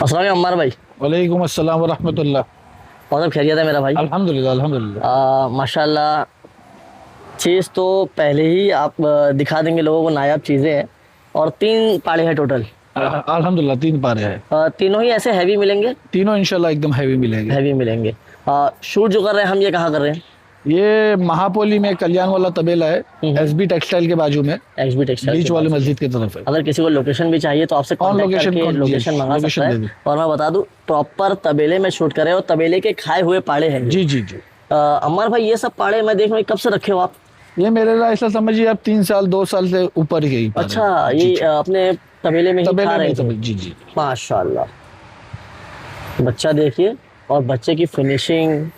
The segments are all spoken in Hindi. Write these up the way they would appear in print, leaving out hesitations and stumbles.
अस्सलाम वालेकुम अम्मार भाई। वालेकुम अस्सलाम व रहमतुल्लाह। और सब खैरियत है मेरा भाई? अल्हम्दुलिल्लाह अल्हम्दुलिल्लाह। माशाल्लाह। चीज़ तो पहले ही आप दिखा देंगे लोगों को, नायाब चीज़ें हैं। और 3 पाड़े हैं टोटल। अल्हम्दुलिल्लाह 3 पारे हैं। तीनों ही ऐसे हैवी मिलेंगे? तीनों इंशाल्लाह एकदम हैवी मिलेंगे। हैवी मिलेंगे। शूट जो कर रहे हैं हम, ये कहाँ कर रहे हैं? ये महापोली में कल्याण वाला तबेला है, एसबी टेक्सटाइल के बाजू में, एक्सबी टेक्सटाइल बीच वाली मस्जिद की तरफ है। अगर किसी को लोकेशन भी चाहिए तो आपसे कांटेक्ट करके लोकेशन मंगा सकता है। और मैं बता दूं, प्रॉपर तबेले में शूट करे और तबेले के खाए हुए पाड़े हैं। जी जी जी। अम्मार भाई, ये सब पाड़े मैं देख रहा हूँ, कब से रखे हो आप? ये मेरे लिए ऐसा समझिए आप 3 साल 2 साल से ऊपर ही पारे। अच्छा, ये अपने तबेले में ही खा रहे थे? जी जी। माशाल्लाह। बच्चा देखिए, और बच्चे की फिनिशिंग।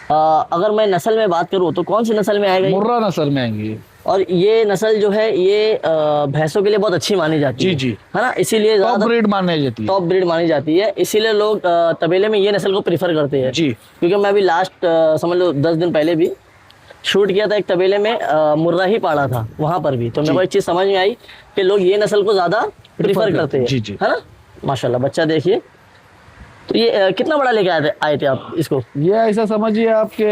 अगर मैं नस्ल में बात करूँ तो कौन सी नस्ल में आएगा? मुर्रा नस्ल में आएंगे। और ये नस्ल जो है ये भैंसों के लिए बहुत अच्छी मानी जाती है। जी जी। है ना, इसीलिए टॉप ब्रीड मानी जाती है। टॉप ब्रीड मानी जाती है, इसीलिए लोग तबेले में ये नस्ल को प्रीफर करते हैं जी। क्योंकि मैं अभी लास्ट समझ लो 10 दिन पहले भी शूट किया था एक तबेले में, मुर्रा ही पाला था वहां पर भी, तो मेरे को एक चीज समझ में आई कि लोग ये नस्ल को ज्यादा प्रीफर करते हैं। जी जी। है ना, माशाल्लाह। बच्चा देखिए, तो ये कितना बड़ा लेके आए थे आप इसको? ये ऐसा समझिए आपके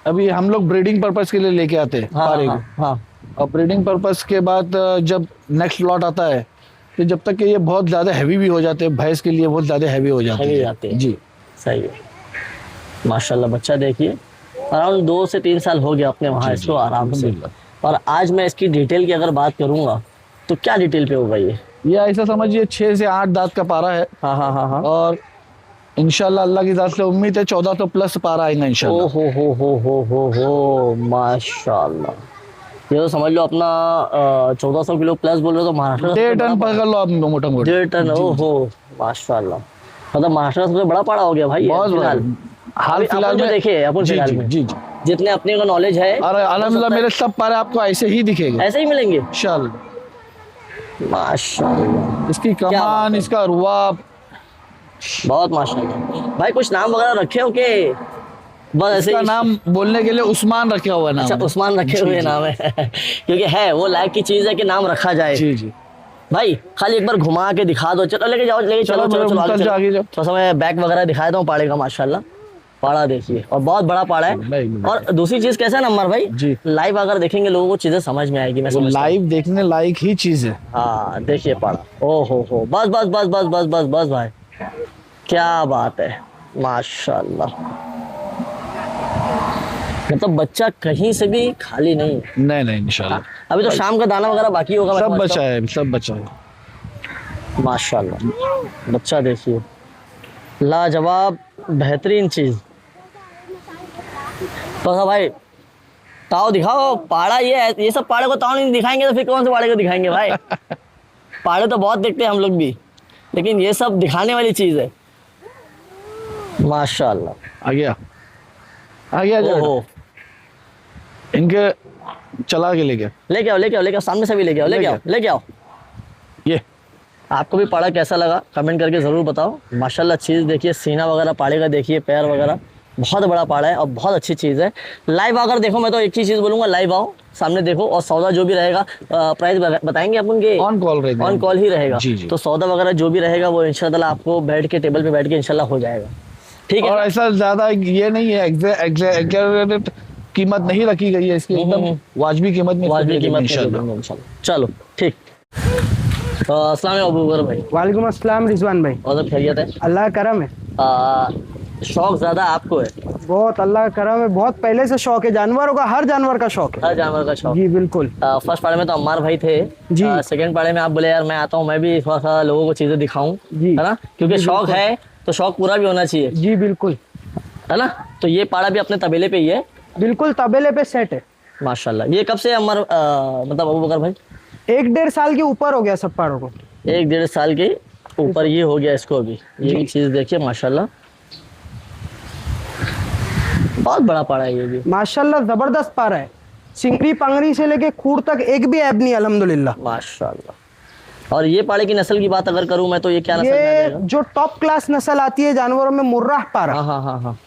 अभी हम लोग ब्रीडिंग पर्पस के लिए लेके आते हैं पारे को। हाँ। और ब्रीडिंग पर्पस के बाद जब नेक्स्ट लॉट आता है तो जब तक कि ये बहुत ज़्यादा हैवी भी हो जाते हैं, भैंस के लिए बहुत ज़्यादा हैवी हो जाते हैं। जी सही है। माशाल्लाह, बच्चा देखिए, अराउंड 2 से 3 साल हो गया अपने वहाँ इसको आराम से। और आज मैं इसकी डिटेल की अगर बात करूँगा तो क्या डिटेल पे होगा ये? ऐसा समझिए 6 से 8 दांत का पारा है। हाँ। और इंशाल्लाह अल्लाह की ज़ात से उम्मीद है 1400 प्लस पारा आएगा इंशाल्लाह। हो माशाल्लाह। ये तो समझ लो अपना 1400 किलो प्लस बोल रहे हो तो महाराष्ट्र 1.5 टन पकड़ लो आप मोटा मोटा। 1.5 टन। ओहो माशाल्लाह। मतलब महाराष्ट्र सबसे बड़ा पाड़ा हो गया भाई। बहुत बड़ा। हाल फिलहाल जो देखे अपन फिलहाल में, जी जी, जितने अपने को नॉलेज है, और अल्हम्दुलिल्लाह मेरे सब पारे आपको ऐसे ही दिखेंगे, ऐसे ही मिलेंगे इंशाल्लाह। माशाल्लाह। इसकी कमान, इसका रुआब, बहुत माशाल्लाह। भाई कुछ नाम वगैरह रखे हो के बस ऐसे इसका नाम बोलने के लिए उस्मान रखा हुआ है नाम। अच्छा, उस्मान रखे हुए नाम है क्योंकि है वो लायक की चीज है कि नाम रखा जाए। जी जी भाई, खाली एक बार घुमा के दिखा दो। चलो लेके जाओ, चलो आगे जाओ। थोड़ा सा मैं बैक वगैरह दिखा दूं पाड़े का। माशाल्लाह, पाड़ा देखिए, और बहुत बड़ा पाड़ा है। और दूसरी चीज कैसा है नंबर भाई जी, लाइव अगर देखेंगे लोगों को चीजें समझ में आएगी। मैं लाइव देखने लायक ही चीज है। हाँ देखिए पाड़ा, ओ हो बस बस बस बस बस बस बस भाई, क्या बात है माशाल्लाह। मतलब बच्चा कहीं से भी खाली नहीं। नहीं इंशाल्लाह। अभी तो शाम का दाना वगैरह बाकी होगा। सब बचा है, सब बचा है माशाल्लाह। बच्चा देखिए, लाजवाब, बेहतरीन चीज। तो भाई ताव दिखाओ पाड़ा। ये सब पाड़े को ताव नहीं दिखाएंगे तो फिर कौन से पाड़े को दिखाएंगे भाई? पाड़े तो बहुत देखते हैं हम लोग भी, लेकिन ये सब दिखाने वाली चीज है माशाल्लाह। आ गया ओहो। इनके चला के लेके आओ सामने से भी लेके आओ। ये आपको भी पाड़ा कैसा लगा कमेंट करके ज़रूर बताओ। माशाल्लाह चीज़ देखिए, सीना वगैरह पाड़े का देखिए, पैर वगैरह, बहुत बड़ा पाड़ा है और बहुत अच्छी चीज़ है। लाइव अगर देखो, मैं तो एक ही चीज़ बोलूँगा, लाइव आओ, सामने देखो। और सौदा जो भी रहेगा, प्राइस बताएंगे अपन के, ऑन कॉल ही रहेगा। तो सौदा वगैरह जो भी रहेगा वो इंशाल्लाह आपको बैठ के टेबल पे बैठ के इंशाल्लाह हो जाएगा। ठीक है, और ऐसा ज़्यादा ये नहीं है, एग्जैक्ट कीमत नहीं रखी गई है इसकी, एकदम वाजबी कीमत में इंशाल्लाह। चलो ठीक। अस्सलाम वालेकुम अबू बकर भाई। वालेकुम अस्सलाम रिजवान भाई। और सब खैरियत है? अल्लाह का करम है। शौक ज्यादा आपको है? बहुत, अल्लाह का करम है, बहुत पहले से शौक है जानवरों का, हर जानवर का शौक है। हर जानवर का शौक? जी बिल्कुल। फर्स्ट पाड़े में तो अम्मार भाई थे जी। सेकंड पाड़े में आप बोले यार मैं आता हूँ, मैं भी थोड़ा सा लोगों को चीजें दिखाऊं, है ना, क्योंकि शौक है तो शौक पूरा भी होना चाहिए। जी बिल्कुल, है ना। तो ये पाड़ा भी अपने तबेले पे ही है? बिल्कुल तबेले पे सेट है माशाल्लाह। ये कब से अम्मार मतलब अबू बकर भाई? 1-1.5 साल के ऊपर हो गया सब पाड़ों को। 1-1.5 साल के ऊपर ये हो गया इसको अभी। ये भी चीज देखिए माशाल्लाह, बहुत बड़ा पाड़ा है ये भी माशाल्लाह, जबरदस्त पाड़ा है। सिंगरी पंगरी से लेके खूर तक एक भी ऐब नहीं अल्हम्दुलिल्लाह माशाल्लाह। और ये पाड़े की नस्ल की बात अगर करूं मैं तो ये क्या नस्ल है? जो टॉप क्लास नस्ल आती है जानवरों में, मुर्राह पाड़ा। हाँ।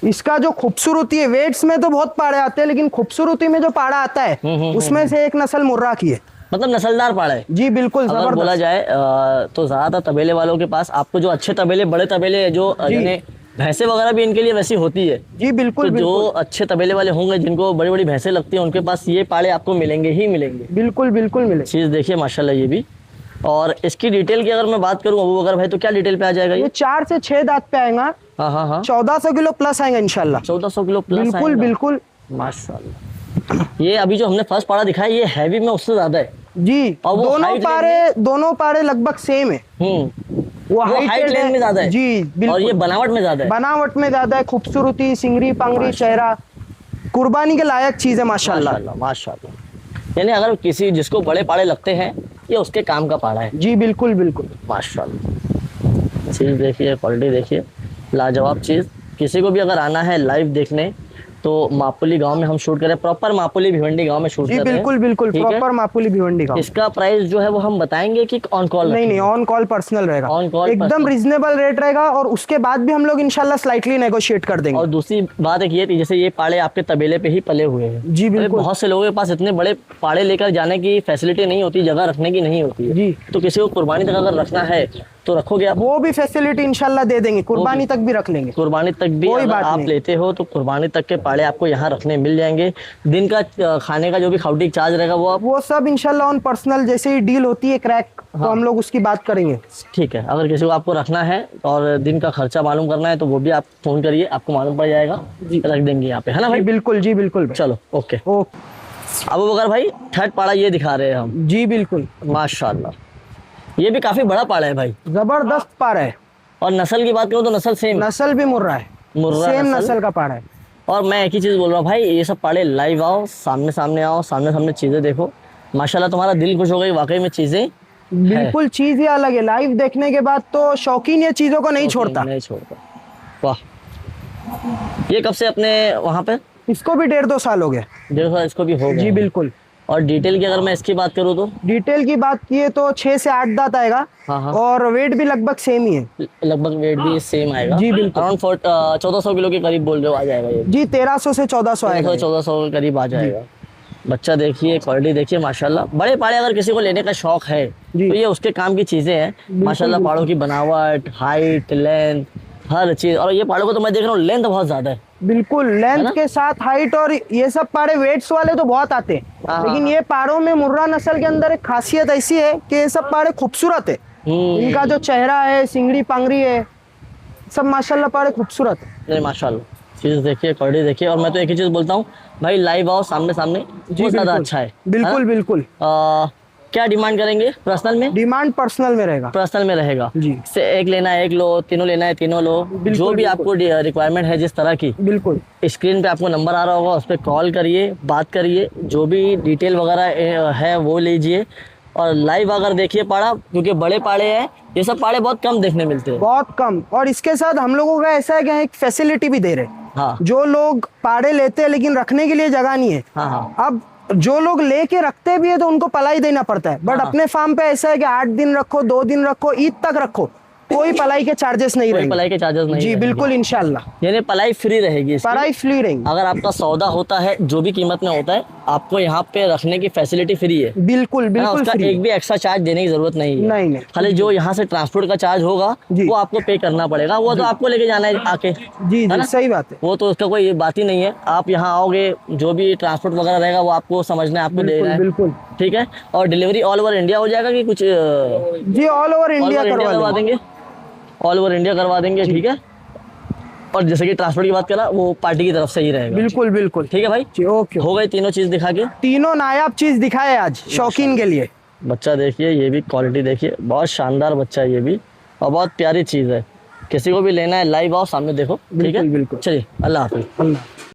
इसका जो खूबसूरती है, वेट्स में तो बहुत पाड़े आते हैं, लेकिन खूबसूरती में जो पाड़ा आता है उसमें से एक नस्ल मुर्रा की है। मतलब नस्लदार पाड़ा है। जी बिल्कुल अगर बोला जबरदस्त। जाए तो ज्यादातर तबेले वालों के पास आपको जो अच्छे तबेले, बड़े तबेले जो यानी भैंसे वगैरह भी इनके लिए वैसी होती है। जी तो बिल्कुल जो बिल्कुल अच्छे तबेले वाले होंगे, जिनको बड़ी बड़ी भैंसें लगती हैं, उनके पास ये पाड़े आपको मिलेंगे ही मिलेंगे। बिल्कुल बिल्कुल मिले। चीज देखिए माशाल्लाह ये भी। और इसकी डिटेल की अगर मैं बात करूं अबू बकर भाई, तो क्या डिटेल पे आ जाएगा ये ये? 4 से 6 दांत पे आएगा। हाँ हाँ हाँ, 1400 किलो प्लस आएगा इंशाल्लाह। 1400 किलो प्लस बिल्कुल आएगा। बिल्कुल माशाल्लाह। ये अभी जो हमने फर्स्ट पाड़ा दिखाया, ये हैवी में उससे ज्यादा है। जी। और वो दोनों पारे लगभग सेम है। वो हाइट हाइट लेंथ में ज्यादा है। जी बिल्कुल। और ये बनावट में ज्यादा है। बनावट में ज्यादा है, खूबसूरती, सिंगरी पांगरी चेहरा, कुर्बानी के लायक चीज है माशाल्लाह। माशाल्लाह माशाल्लाह। यानी अगर किसी जिसको बड़े पाड़े लगते हैं, ये उसके काम का पाड़ा है। जी बिल्कुल बिल्कुल। माशाल्लाह। चीज देखिए, क्वालिटी देखिए, लाजवाब चीज। किसी को भी अगर आना है लाइव देखने, तो मापुली गांव में हम शूट कर रहे हैं, प्रॉपर मापुली भिवंडी गांव में शूट जी कर रहे हैं। बिल्कुल बिल्कुल ठीक है? प्रॉपर मापुली भिवंडी का। इसका प्राइस जो है वो हम बताएंगे कि ऑन कॉल? नहीं ऑन कॉल पर्सनल रहेगा। On call एकदम personal। रिजनेबल रेट रहेगा, और उसके बाद भी हम लोग इंशाल्लाह स्लाइटली नेगोशिएट कर देंगे। और दूसरी बात एक ये थी, जैसे ये पाड़े आपके तबेले पे ही पले हुए हैं। जी अरे बिल्कुल। बहुत से लोगों के पास इतने बड़े पाड़े लेकर जाने की फैसिलिटी नहीं होती, जगह रखने की नहीं होती है। जी। तो किसी को कुर्बानी तक अगर रखना है तो रखोगे आप? वो भी फैसिलिटी इंशाल्लाह दे देंगे, कुर्बानी तक भी रख लेंगे। कुर्बानी तक भी कोई अगर बात आप नहीं। लेते हो तो कुर्बानी तक के पाड़े आपको यहाँ रखने मिल जाएंगे। दिन का खाने का जो भी खाउटी चार्ज रहेगा वो आप, वो सब इंशाल्लाह ऑन पर्सनल, जैसे ही डील होती है क्रैक, तो हम लोग उसकी बात करेंगे। ठीक है। अगर किसी को आपको रखना है और दिन का खर्चा मालूम करना है, तो वो भी आप फोन करिए, आपको मालूम पड़ जाएगा, रख देंगे यहाँ पे, है ना जी भाई? बिल्कुल जी बिल्कुल भाई। चलो ओके। ओके अब बकर भाई थर्ड पाड़ा ये दिखा रहे हैं हम। जी बिल्कुल। माशाल्लाह, ये भी काफी बड़ा पाड़ा है भाई। जबरदस्त पारा है। और नस्ल की बात करूँ तो नस्ल सेम, नस्ल भी मुर्रा है, मुर्रा सेम नस्ल। नस्ल का पारा है। और मैं एक ही चीज बोल रहा हूँ भाई, ये सब पाड़े लाइव आओ, सामने सामने आओ, सामने सामने चीजें देखो। माशाल्लाह तुम्हारा दिल खुश हो गई, वाकई में चीजें बिल्कुल चीज ही अलग है। लाइव देखने के बाद तो शौकीन ये चीजों को नहीं छोड़ता। नहीं छोड़ता। वाह। ये कब से अपने वहाँ पे? इसको भी 1.5-2 साल हो गए। देखो इसको भी हो गया जी है। बिल्कुल। और डिटेल की अगर मैं इसकी बात करूँ तो डिटेल की बात किए तो 6 से 8 दांत आएगा। हाँ, हाँ। और वेट भी लगभग सेम ही है। लगभग वेट भी सेम आएगा। जी, बिल्कुल। अराउंड 1400 किलो के करीब बोल रहे हो, आ जाएगा ये। जी 1300 से 1400 आएगा ये। 1400 के करीब आ जाएगा। बच्चा देखिए, क्वालिटी देखिए माशाल्लाह। बड़े पाड़े अगर किसी को लेने का शौक है जी। तो ये उसके काम की चीजें हैं माशाल्लाह। बिल्कुल। पाड़ों की बनावट, हाइट, लेंथ, हर चीज। और ये पाड़ों को तो मैं देख रहा हूँ लेंथ बहुत ज्यादा है। बिल्कुल है लेंथ ना? के साथ हाइट। और ये सब पाड़े वेट्स वाले तो बहुत आते हैं, हाँ, लेकिन हाँ। ये पाड़ों में मुर्रा नस्ल के अंदर एक खासियत ऐसी है कि ये सब पाड़े खूबसूरत है। इनका जो चेहरा है, सिंगड़ी पांगरी है, सब माशाल्लाह पाड़े खूबसूरत है। नहीं माशाल्लाह, चीज देखिए, क्वालिटी देखिए। और मैं तो एक ही चीज बोलता हूँ भाई, लाइव आओ, सामने सामने, वो ज्यादा बिल्कुल। अच्छा है। बिल्कुल बिल्कुल। क्या डिमांड करेंगे पर्सनल में? डिमांड पर्सनल में रहेगा। पर्सनल में रहेगा जी। से एक लेना है एक लो, तीनों लेना है तीनों लो, जो भी आपको रिक्वायरमेंट है जिस तरह की। बिल्कुल। स्क्रीन पे आपको नंबर आ रहा होगा, उस पर कॉल करिए, बात करिए, जो भी डिटेल वगैरह है वो लीजिए। और लाइव अगर देखिए पाड़ा, क्योंकि बड़े पाड़े हैं, ये सब पाड़े बहुत कम देखने मिलते हैं। बहुत कम। और इसके साथ हम लोगों का ऐसा है कि एक फैसिलिटी भी दे रहे हैं। हाँ जो लोग पाड़े लेते हैं लेकिन रखने के लिए जगह नहीं है, हाँ हाँ। अब जो लोग लेके रखते भी है तो उनको पलाई देना पड़ता है। बट हाँ। अपने फार्म पे ऐसा है कि 8 दिन रखो, 2 दिन रखो, ईद तक रखो, कोई पलाई के चार्जेस नहीं कोई रहेंगे। पलाई के चार्जेस नहीं जी रहेंगे। बिल्कुल इंशाल्लाह। यानी पलाई फ्री रहेगी इसकी। पलाई फ्री रहेंगी। अगर आपका सौदा होता है जो भी कीमत में होता है, आपको यहाँ पे रखने की फैसिलिटी फ्री है। बिल्कुल है ना? बिल्कुल उसका फ्री। एक भी एक्स्ट्रा चार्ज देने की जरूरत नहीं है। नहीं, नहीं। खाली जो यहाँ से ट्रांसपोर्ट का चार्ज होगा जी। वो आपको पे करना पड़ेगा, वो तो आपको लेके जाना है आके। जी है जी ना? सही बात है। वो तो उसका कोई बात ही नहीं है। आप यहाँ आओगे, जो भी ट्रांसपोर्ट वगैरह रहेगा वो आपको समझना है, आपको देना बिल्कुल है। बिल्कुल। ठीक है। और डिलीवरी ऑल ओवर इंडिया हो जाएगा कि कुछ जी ऑल ओवर इंडिया करवा देंगे? ऑल ओवर इंडिया करवा देंगे। ठीक है। और जैसे कि ट्रांसपोर्ट की बात करा, वो पार्टी की तरफ से ही रहेगा। बिल्कुल बिल्कुल। ठीक है भाई। जी ओके। हो गए तीनों चीज दिखा के? तीनों नायाब चीज दिखाए आज शौकीन के लिए। बच्चा देखिए, ये भी क्वालिटी देखिए, बहुत शानदार बच्चा है ये भी, और बहुत प्यारी चीज़ है। किसी को भी लेना है लाइव आओ, सामने देखो। ठीक है। बिल्कुल, बिल्कुल। चलिए, अल्लाह हाफिज। अल्लाह।